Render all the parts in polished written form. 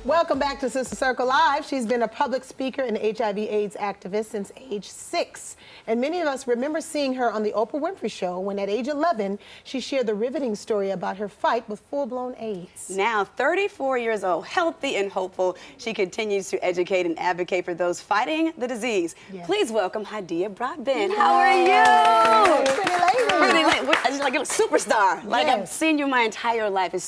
Welcome back to Sister Circle Live. She's been a public speaker and HIV/AIDS activist since age 6. And many of us remember seeing her on the Oprah Winfrey Show when at age 11, she shared the riveting story about her fight with full-blown AIDS. Now 34 years old, healthy and hopeful, she continues to educate and advocate for those fighting the disease. Yes. Please welcome Hydeia Broadbent. How are you? Pretty lady. Pretty lady. Like a superstar. Like I've seen you my entire life. We're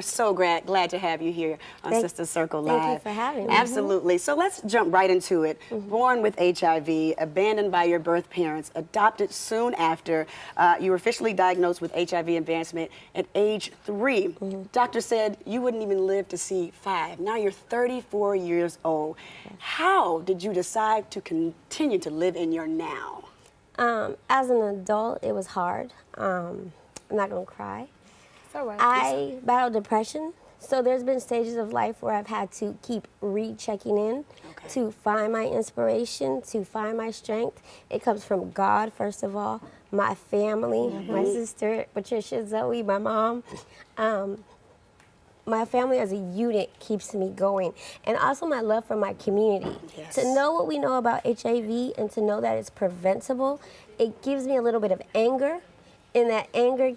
so glad to have you here on Sister Circle Live. Thank you for having me. Absolutely. So let's jump right into it. Born with HIV, abandoned by your birth parents, adopted soon after, you were officially diagnosed with HIV advancement at age 3. Doctor said you wouldn't even live to see 5. Now you're 34 years old. How did you decide to continue to live in your now? As an adult, it was hard. I'm not gonna cry. It's all right. I battled depression. So there's been stages of life where I've had to keep rechecking in to find my inspiration, to find my strength. It comes from God, first of all, my family, my sister, Patricia, Zoe, my mom. My family as a unit keeps me going. And also my love for my community. Yes. To know what we know about HIV and to know that it's preventable, it gives me a little bit of anger, and that anger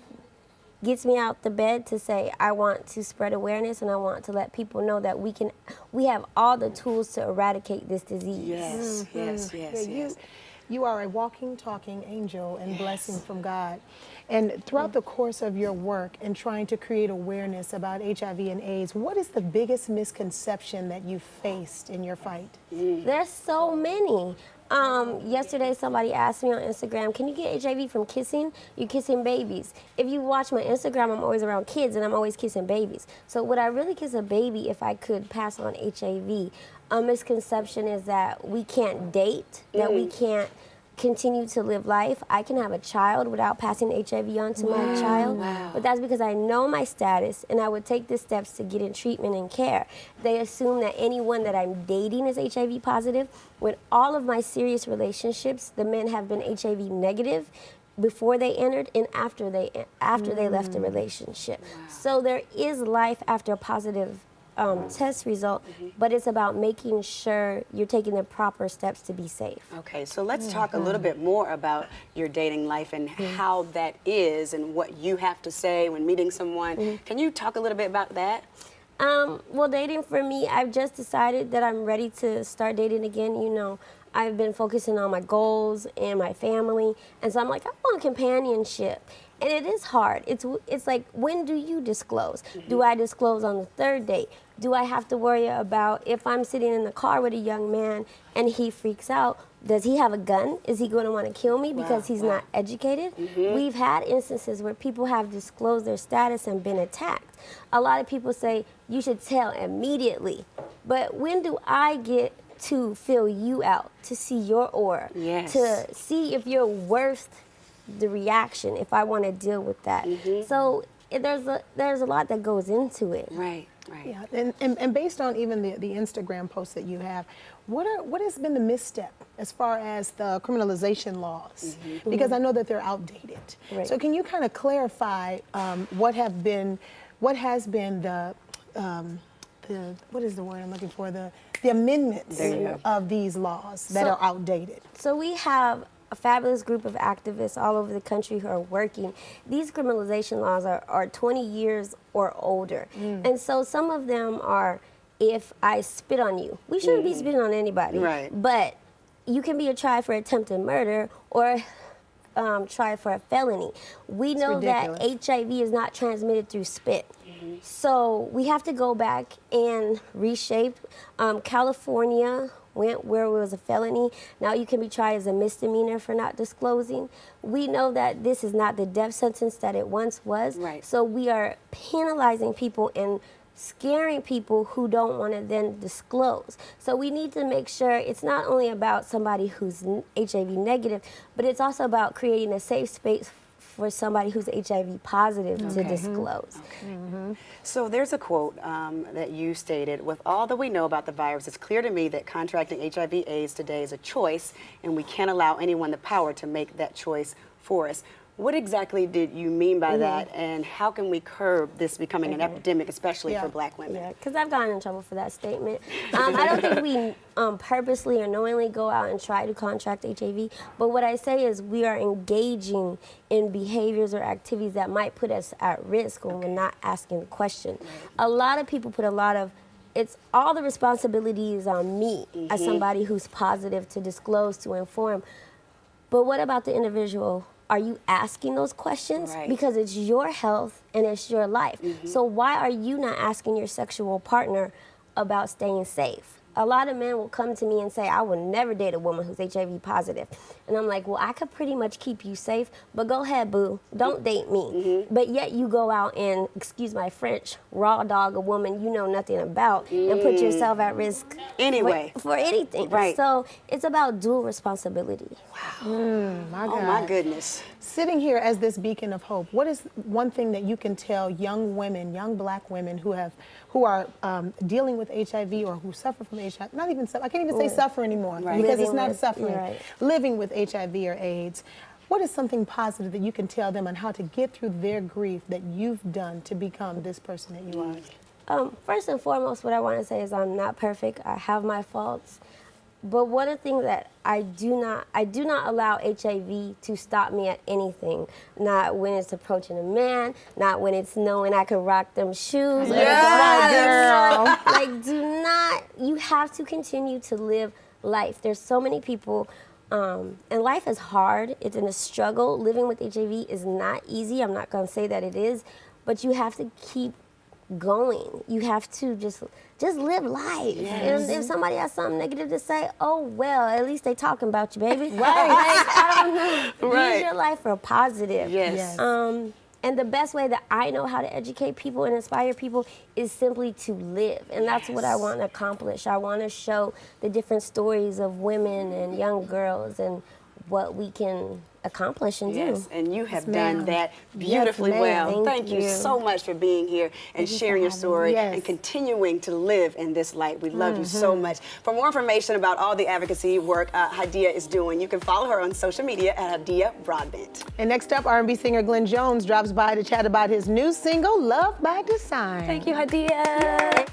gets me out the bed to say I want to spread awareness and I want to let people know that we have all the tools to eradicate this disease. Yes. You are a walking, talking angel and blessing from God. And throughout the course of your work and trying to create awareness about HIV and AIDS, what is the biggest misconception that you faced in your fight? There's so many. Yesterday somebody asked me on Instagram, can you get HIV from kissing? You're kissing babies. If you watch my Instagram, I'm always around kids and I'm always kissing babies. So would I really kiss a baby if I could pass on HIV? A misconception is that we can't date, that we can't continue to live life. I can have a child without passing HIV on to my child, but that's because I know my status and I would take the steps to get in treatment and care. They assume that anyone that I'm dating is HIV positive. With all of my serious relationships, the men have been HIV negative before they entered and after they left the relationship. So there is life after a positive test result, but it's about making sure you're taking the proper steps to be safe. Okay, so let's talk a little bit more about your dating life and how that is and what you have to say when meeting someone. Can you talk a little bit about that? Well, dating for me, I've just decided that I'm ready to start dating again. You know, I've been focusing on my goals and my family, and so I'm like, I want companionship. And it is hard. It's like, when do you disclose? Do I disclose on the 3rd date? Do I have to worry about if I'm sitting in the car with a young man and he freaks out, does he have a gun? Is he going to want to kill me because he's not educated? We've had instances where people have disclosed their status and been attacked. A lot of people say you should tell immediately. But when do I get to fill you out, to see your aura, to see if you're worth the reaction, if I want to deal with that? So there's a lot that goes into it. Right. Yeah, and based on even the Instagram posts that you have, what has been the misstep as far as the criminalization laws? Because I know that they're outdated. So can you kind of clarify what has been the what is the word I'm looking for? The amendments of these laws that are outdated. So we have a fabulous group of activists all over the country who are working. These criminalization laws are 20 years or older. And so some of them are, if I spit on you, we shouldn't be spitting on anybody. But you can be tried for attempted murder or tried for a felony. We know that HIV is not transmitted through spit. So we have to go back and reshape. California went where it was a felony. Now you can be tried as a misdemeanor for not disclosing. We know that this is not the death sentence that it once was. So we are penalizing people and scaring people who don't want to then disclose. So we need to make sure it's not only about somebody who's HIV negative, but it's also about creating a safe space for somebody who's HIV positive to disclose. So there's a quote that you stated, with all that we know about the virus, it's clear to me that contracting HIV/AIDS today is a choice, and we can't allow anyone the power to make that choice for us. What exactly did you mean by that, and how can we curb this becoming an epidemic, especially for Black women? Yeah, because I've gotten in trouble for that statement. I don't think we purposely or knowingly go out and try to contract HIV, but what I say is we are engaging in behaviors or activities that might put us at risk when we're not asking the question. A lot of people put it's all the responsibility is on me as somebody who's positive to disclose, to inform. But what about the individual? Are you asking those questions? Right. Because it's your health and it's your life. So why are you not asking your sexual partner about staying safe? A lot of men will come to me and say, I will never date a woman who's HIV positive. And I'm like, well, I could pretty much keep you safe, but go ahead, boo. Don't date me. But yet you go out and, excuse my French, raw dog a woman you know nothing about and put yourself at risk Anyway. for anything. Right. So it's about dual responsibility. My God. Oh my goodness. Sitting here as this beacon of hope, what is one thing that you can tell young women, young Black women who are dealing with HIV or who suffer from HIV? Not even I can't even say suffer anymore because Living it's not with- suffering. right. Living with HIV or AIDS. What is something positive that you can tell them on how to get through their grief that you've done to become this person that you are? First and foremost, what I want to say is I'm not perfect. I have my faults. But one of the things that I do not allow HIV to stop me at anything. Not when it's approaching a man, not when it's knowing I can rock them shoes. Yes, girl. Like, you have to continue to live life. There's so many people, and life is hard. It's in a struggle. Living with HIV is not easy. I'm not going to say that it is, but you have to keep going. You have to just live life. Yes. And if somebody has something negative to say, oh well, at least they talking about you, baby. Right. Like, I don't know. Right. Use your life for positive. Yes. And the best way that I know how to educate people and inspire people is simply to live. And that's what I want to accomplish. I want to show the different stories of women and young girls and what we can accomplish and do. And you have ma'am. done that beautifully Yes, well. ma'am. Thank you you. so much for being here and you sharing for your having story me. Yes. and continuing to live in this light. We love you so much. For more information about all the advocacy work Hydeia is doing, you can follow her on social media at Hydeia Broadbent. And next up, R&B singer Glenn Jones drops by to chat about his new single, Love by Design. Thank you, Hydeia.